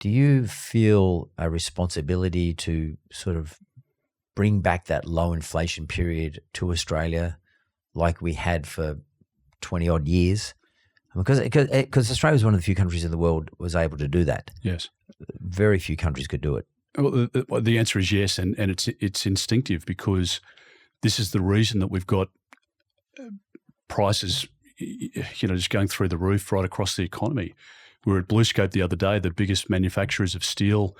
Do you feel a responsibility to sort of bring back that low inflation period to Australia like we had for 20 odd years? Because Australia was one of the few countries in the world was able to do that. Yes. Very few countries could do it. Well, the answer is yes, and it's instinctive, because this is the reason that we've got prices, just going through the roof right across the economy. We were at BlueScope the other day, the biggest manufacturers of steel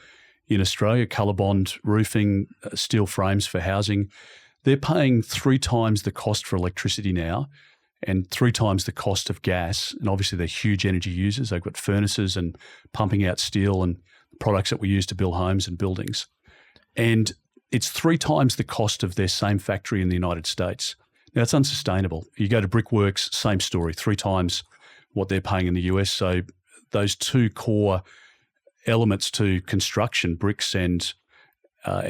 in Australia, Colorbond roofing, steel frames for housing. They're paying 3 times the cost for electricity now and 3 times the cost of gas. And obviously they're huge energy users. They've got furnaces and pumping out steel and products that we use to build homes and buildings. And it's 3 times the cost of their same factory in the United States. Now, it's unsustainable. You go to Brickworks, same story, 3 times what they're paying in the US. So those 2 core elements to construction, bricks and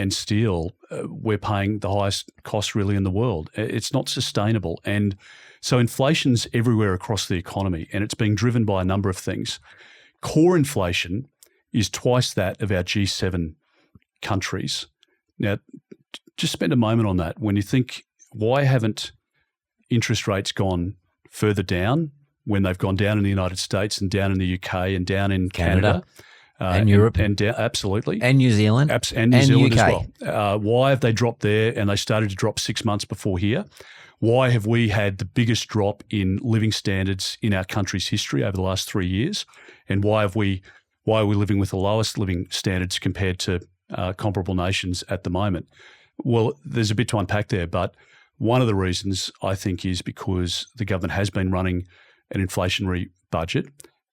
steel, we're paying the highest cost really in the world. It's not sustainable. And so inflation's everywhere across the economy, and it's being driven by a number of things. Core inflation is twice that of our G7 countries. Now, just spend a moment on that. When you think, why haven't interest rates gone further down when they've gone down in the United States and down in the UK and down in Canada and Europe and down, absolutely, and New Zealand and New Zealand UK as well. Why have they dropped there and they started to drop 6 months before here? Why have we had the biggest drop in living standards in our country's history over the last 3 years? And why are we living with the lowest living standards compared to comparable nations at the moment? Well, there's a bit to unpack there, but one of the reasons I think is because the government has been running an inflationary budget.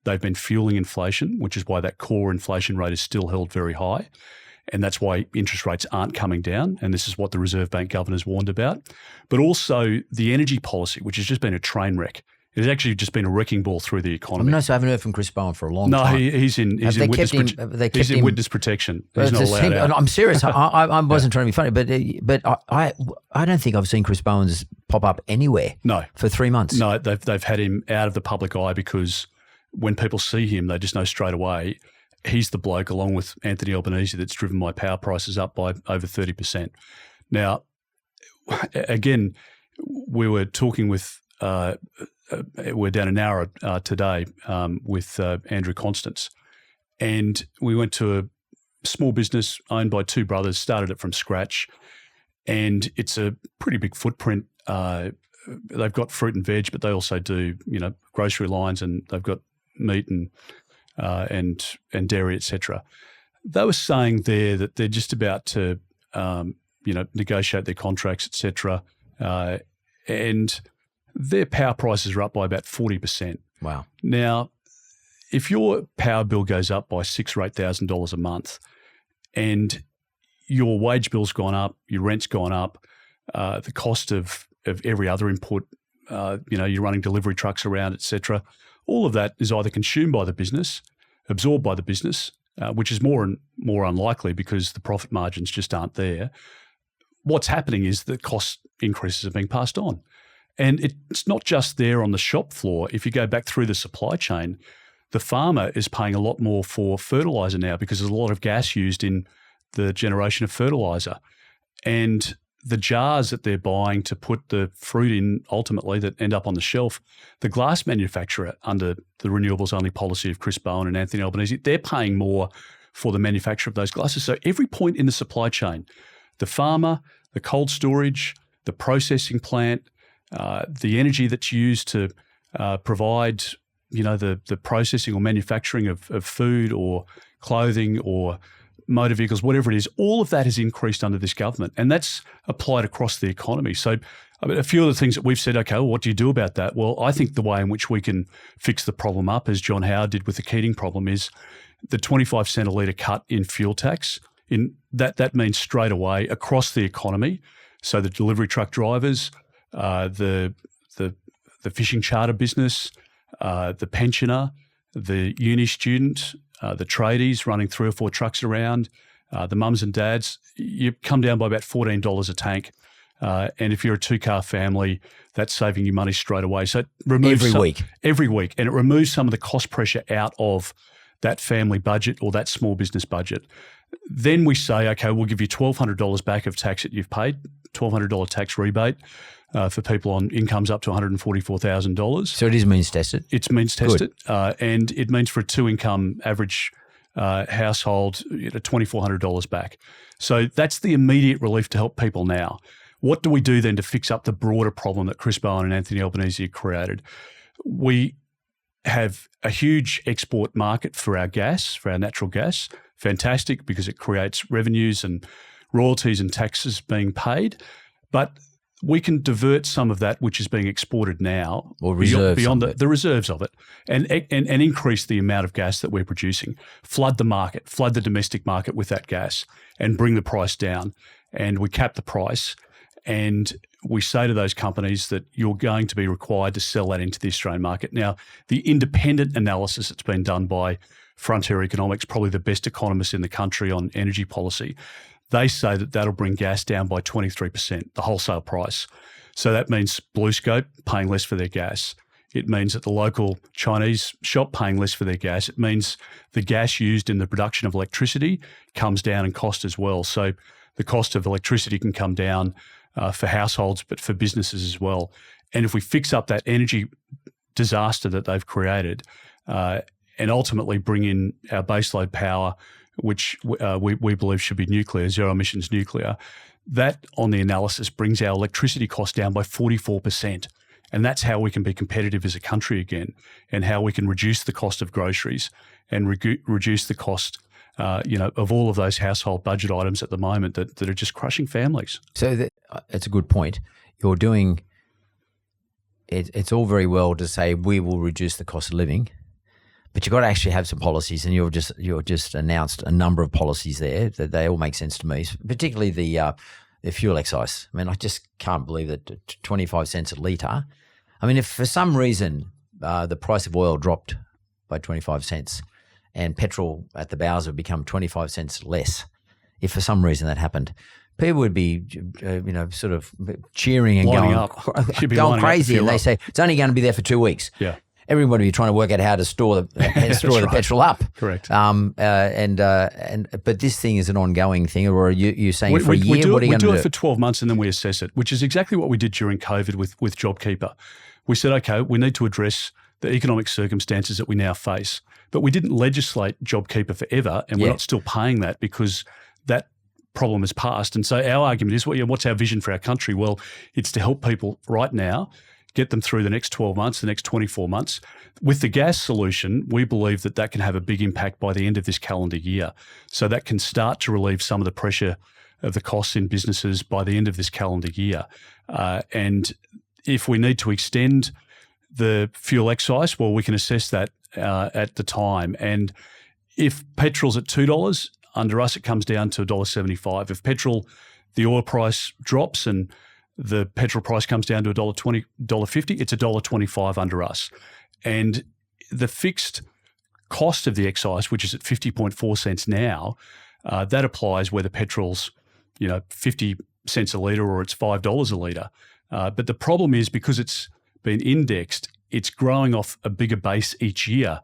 They've been fueling inflation, which is why that core inflation rate is still held very high. And that's why interest rates aren't coming down. And this is what the Reserve Bank governor's warned about. But also the energy policy, which has just been a train wreck. It has actually just been a wrecking ball through the economy. No, so I haven't heard from Chris Bowen for a long time. No, he's in witness protection. He's not allowed out. I'm serious. I wasn't trying to be funny, but I don't think I've seen Chris Bowen's pop up anywhere. No, for 3 months. No, they've had him out of the public eye because when people see him, they just know straight away he's the bloke, along with Anthony Albanese, that's driven my power prices up by over 30%. Now, again, we were talking with. We're down in Nowra today with Andrew Constance, and we went to a small business owned by 2 brothers, started it from scratch, and it's a pretty big footprint. They've got fruit and veg, but they also do grocery lines, and they've got meat and dairy, etc. They were saying there that they're just about to negotiate their contracts, etc. And their power prices are up by about 40%. Wow. Now, if your power bill goes up by $6,000 or $8,000 a month and your wage bill's gone up, your rent's gone up, the cost of every other input, you're running delivery trucks around, etc., all of that is either consumed by the business, absorbed by the business, which is more and more unlikely because the profit margins just aren't there. What's happening is the cost increases are being passed on. And it's not just there on the shop floor. If you go back through the supply chain, the farmer is paying a lot more for fertiliser now because there's a lot of gas used in the generation of fertiliser. And the jars that they're buying to put the fruit in ultimately that end up on the shelf, the glass manufacturer under the renewables only policy of Chris Bowen and Anthony Albanese, they're paying more for the manufacture of those glasses. So every point in the supply chain, the farmer, the cold storage, the processing plant, the energy that's used to provide, the processing or manufacturing of food or clothing or motor vehicles, whatever it is, all of that has increased under this government, and that's applied across the economy. So a few of the things that we've said, okay, well, what do you do about that? Well, I think the way in which we can fix the problem up, as John Howard did with the Keating problem, is the 25 cent a litre cut in fuel tax. In that means straight away across the economy. So the delivery truck drivers, the fishing charter business, the pensioner, the uni student, the tradies running 3 or 4 trucks around, the mums and dads, you come down by about $14 a tank. And if you're a 2-car family, that's saving you money straight away. So it removes every week, and it removes some of the cost pressure out of that family budget or that small business budget. Then we say, okay, we'll give you $1,200 back of tax that you've paid, $1,200 tax rebate for people on incomes up to $144,000. So it is means tested? It's means tested. And it means for a two-income average household, $2,400 back. So that's the immediate relief to help people now. What do we do then to fix up the broader problem that Chris Bowen and Anthony Albanese created? We have a huge export market for our gas, for our natural gas. Fantastic, because it creates revenues and royalties and taxes being paid. But we can divert some of that which is being exported now, or reserve beyond the reserves of it, and increase the amount of gas that we're producing. Flood the market, flood the domestic market with that gas, and bring the price down. And we cap the price, and we say to those companies that you're going to be required to sell that into the Australian market. Now, the independent analysis that's been done by Frontier Economics, probably the best economists in the country on energy policy, they say that that'll bring gas down by 23%, the wholesale price. So that means BlueScope paying less for their gas. It means that the local Chinese shop paying less for their gas. It means the gas used in the production of electricity comes down in cost as well. So the cost of electricity can come down for households, but for businesses as well. And if we fix up that energy disaster that they've created and ultimately bring in our baseload power, which we believe should be nuclear, zero emissions nuclear, that on the analysis brings our electricity costs down by 44%. And that's how we can be competitive as a country again, and how we can reduce the cost of groceries and reduce the cost of all of those household budget items at the moment that are just crushing families. So it's a good point. You're doing it. It's all very well to say we will reduce the cost of living, but you've got to actually have some policies, and you've just announced a number of policies there that they all make sense to me, particularly the fuel excise. I mean, I just can't believe that 25 cents a litre. I mean, if for some reason the price of oil dropped by 25 cents and petrol at the bowels would become 25 cents less, if for some reason that happened, people would be, sort of cheering and going crazy. And they say, it's only going to be there for 2 weeks. Yeah. Everybody be trying to work out how to store the petrol up. Correct. But this thing is an ongoing thing, or are you saying for a year? What are you going to do? We do it for 12 months and then we assess it, which is exactly what we did during COVID with JobKeeper. We said, okay, we need to address the economic circumstances that we now face, but we didn't legislate JobKeeper forever, and we're not still paying that because that problem is passed. And so our argument is, what's our vision for our country? Well, it's to help people right now, get them through the next 12 months, the next 24 months. With the gas solution, we believe that can have a big impact by the end of this calendar year. So that can start to relieve some of the pressure of the costs in businesses by the end of this calendar year. And if we need to extend the fuel excise, well, we can assess that at the time. And if petrol's at $2, under us it comes down to $1.75. If the oil price drops and the petrol price comes down to $1.20, $1.50, it's $1.25 under us. And the fixed cost of the excise, which is at 50.4 cents now, that applies whether petrol's 50 cents a litre or it's $5 a litre. But the problem is, because it's been indexed, it's growing off a bigger base each year.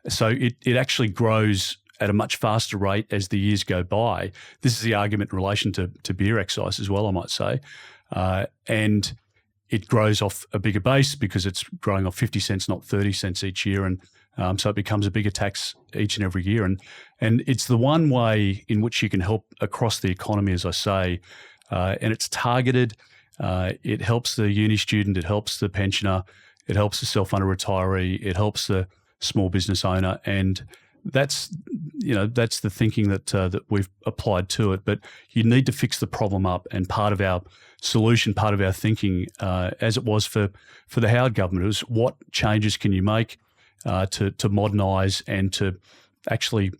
So it actually grows at a much faster rate as the years go by. This is the argument in relation to beer excise as well, I might say. And it grows off a bigger base because it's growing off 50 cents, not 30 cents each year. And so it becomes a bigger tax each and every year. And it's the one way in which you can help across the economy, as I say, and it's targeted. It helps the uni student, it helps the pensioner, it helps the self-funded retiree, it helps the small business owner. And that's the thinking that we've applied to it. But you need to fix the problem up, and part of our solution, part of our thinking, as it was for the Howard government, was what changes can you make to modernise and to actually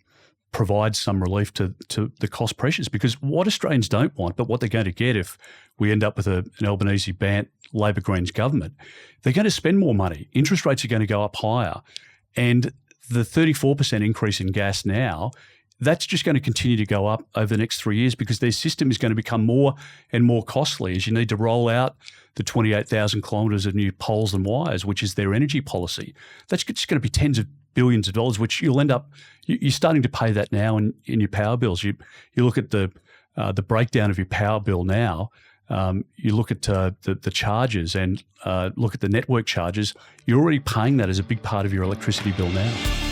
provide some relief to the cost pressures. Because what Australians don't want, but what they're going to get if we end up with an Albanese Bant Labor Greens government, they're going to spend more money. Interest rates are going to go up higher. And the 34% increase in gas now, that's just going to continue to go up over the next 3 years because their system is going to become more and more costly as you need to roll out the 28,000 kilometres of new poles and wires, which is their energy policy. That's just going to be tens of billions of dollars, which you'll end up, you're starting to pay that now in your power bills. You look at the breakdown of your power bill now, you look at the charges and look at the network charges, you're already paying that as a big part of your electricity bill now.